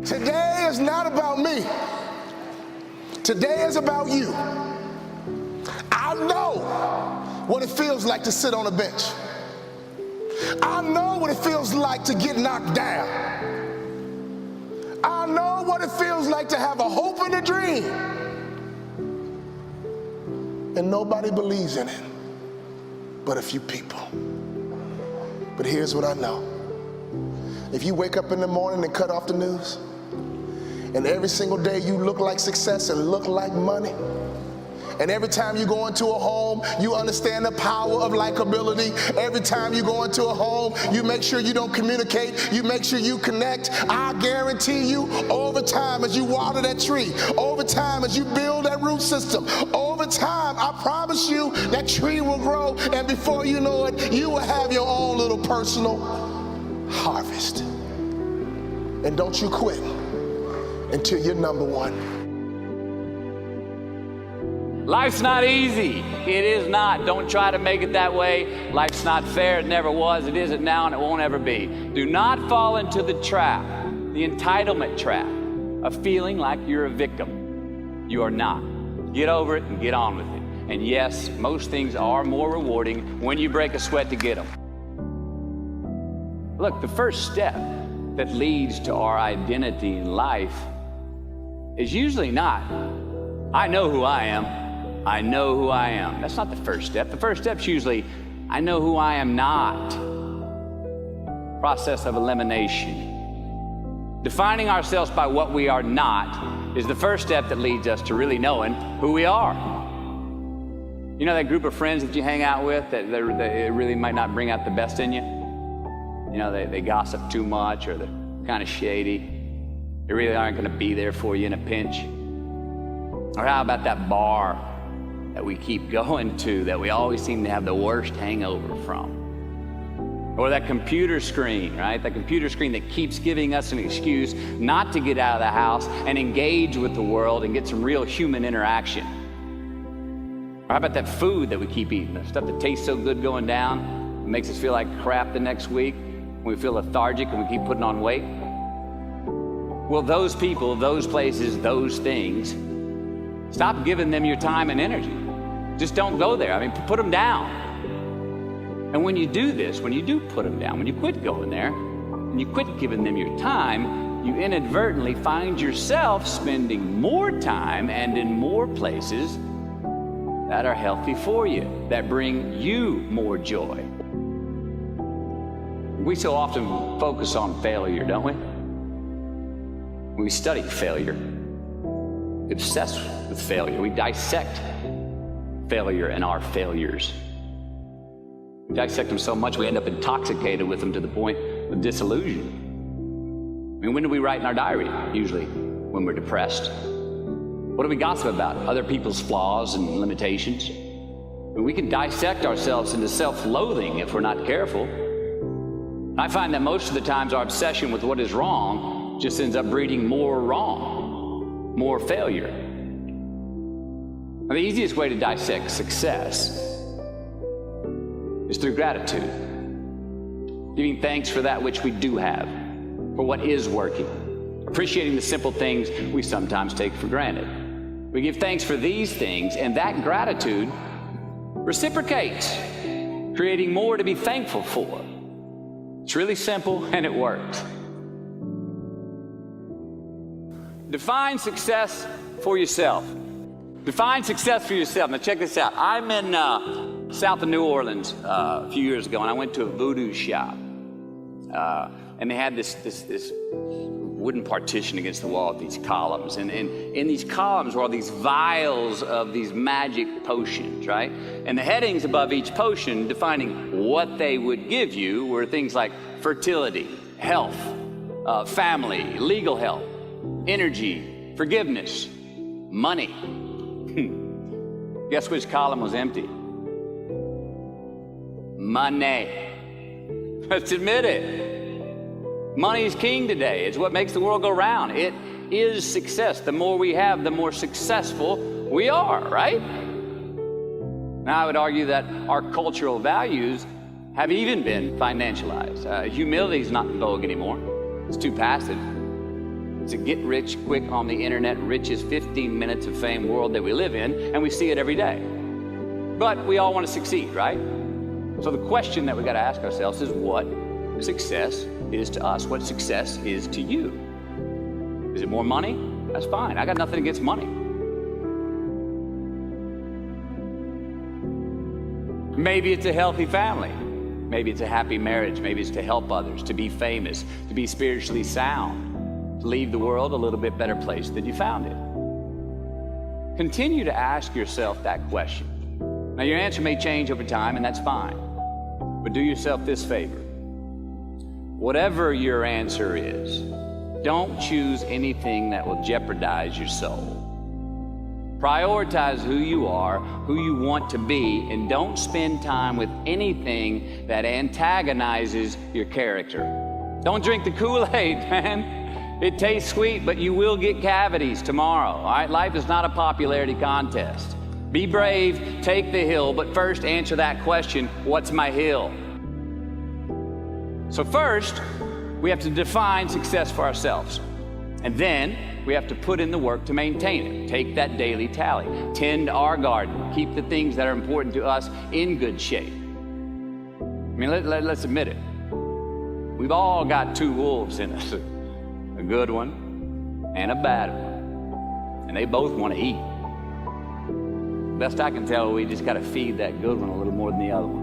Today is not about me. Today is about you. I know what it feels like to sit on a bench. I know what it feels like to get knocked down. I know what it feels like to have a hope and a dream, and nobody believes in it but a few people. But here's what I know. If you wake up in the morning and cut off the news, and every single day you look like success and look like money, and every time you go into a home, you understand the power of likability. Every time you go into a home, you make sure you don't communicate. You make sure you connect. I guarantee you, over time, as you water that tree, over time, as you build that root system, over time, I promise you, that tree will grow, and before you know it, you will have your own little personal harvest. And don't you quit until you're number one. Life's not easy. It is not. Don't try to make it that way. Life's not fair. It never was. It isn't now, and it won't ever be. Do not fall into the trap, the entitlement trap, of feeling like you're a victim. You are not. Get over it and get on with it. And yes, most things are more rewarding when you break a sweat to get them. Look, the first step that leads to our identity in life is usually not, I know who I am. I know who I am. That's not the first step. The first step's usually, I know who I am not. Process of elimination. Defining ourselves by what we are not is the first step that leads us to really knowing who we are. You know that group of friends that you hang out with that they really might not bring out the best in you? You know, they gossip too much, or they're kind of shady. They really aren't going to be there for you in a pinch. Or how about that bar that we keep going to that we always seem to have the worst hangover from? Or that computer screen, right? That computer screen that keeps giving us an excuse not to get out of the house and engage with the world and get some real human interaction. Or how about that food that we keep eating, the stuff that tastes so good going down, it makes us feel like crap the next week, we feel lethargic and we keep putting on weight? Well, those people, those places, those things, stop giving them your time and energy. Just don't go there. I mean, put them down. And when you do this, when you do put them down, when you quit going there, when you quit giving them your time, you inadvertently find yourself spending more time and in more places that are healthy for you, that bring you more joy. We so often focus on failure, don't we? We study failure, obsessed with failure. We dissect failure and our failures. We dissect them so much we end up intoxicated with them to the point of disillusion. I mean, when do we write in our diary? Usually when we're depressed. What do we gossip about? Other people's flaws and limitations. I mean, we can dissect ourselves into self-loathing if we're not careful. I find that most of the times our obsession with what is wrong just ends up breeding more wrong, more failure. Now, the easiest way to dissect success is through gratitude. Giving thanks for that which we do have, for what is working. Appreciating the simple things we sometimes take for granted. We give thanks for these things, and that gratitude reciprocates, creating more to be thankful for. It's really simple, and it works. Define success for yourself. Define success for yourself. Now check this out. I'm in south of New Orleans a few years ago, and I went to a voodoo shop. And they had this wooden partition against the wall with these columns. And in these columns were all these vials of these magic potions, right? And the headings above each potion defining what they would give you were things like fertility, health, family, legal help, energy, forgiveness, money. Guess which column was empty? Money. Let's admit it. Money is king today. It's what makes the world go round. It is success. The more we have, the more successful we are, right? Now, I would argue that our cultural values have even been financialized. Humility is not in vogue anymore. It's too passive. It's a get rich quick on the internet, richest 15 minutes of fame world that we live in, and we see it every day. But we all want to succeed, right? So the question that we got to ask ourselves is what success is to us, what success is to you. Is it more money? That's fine. I got nothing against money. Maybe it's a healthy family. Maybe it's a happy marriage. Maybe it's to help others, to be famous, to be spiritually sound, to leave the world a little bit better place than you found it. Continue to ask yourself that question. Now, your answer may change over time, and that's fine. But do yourself this favor. Whatever your answer is, don't choose anything that will jeopardize your soul. Prioritize who you are, who you want to be, and don't spend time with anything that antagonizes your character. Don't drink the Kool-Aid, man. It tastes sweet, but you will get cavities tomorrow, all right? Life is not a popularity contest. Be brave, take the hill, but first answer that question, what's my hill? So first, we have to define success for ourselves. And then we have to put in the work to maintain it. Take that daily tally. Tend our garden. Keep the things that are important to us in good shape. I mean, let's admit it. We've all got two wolves in us. A good one and a bad one. And they both want to eat. Best I can tell, we just got to feed that good one a little more than the other one.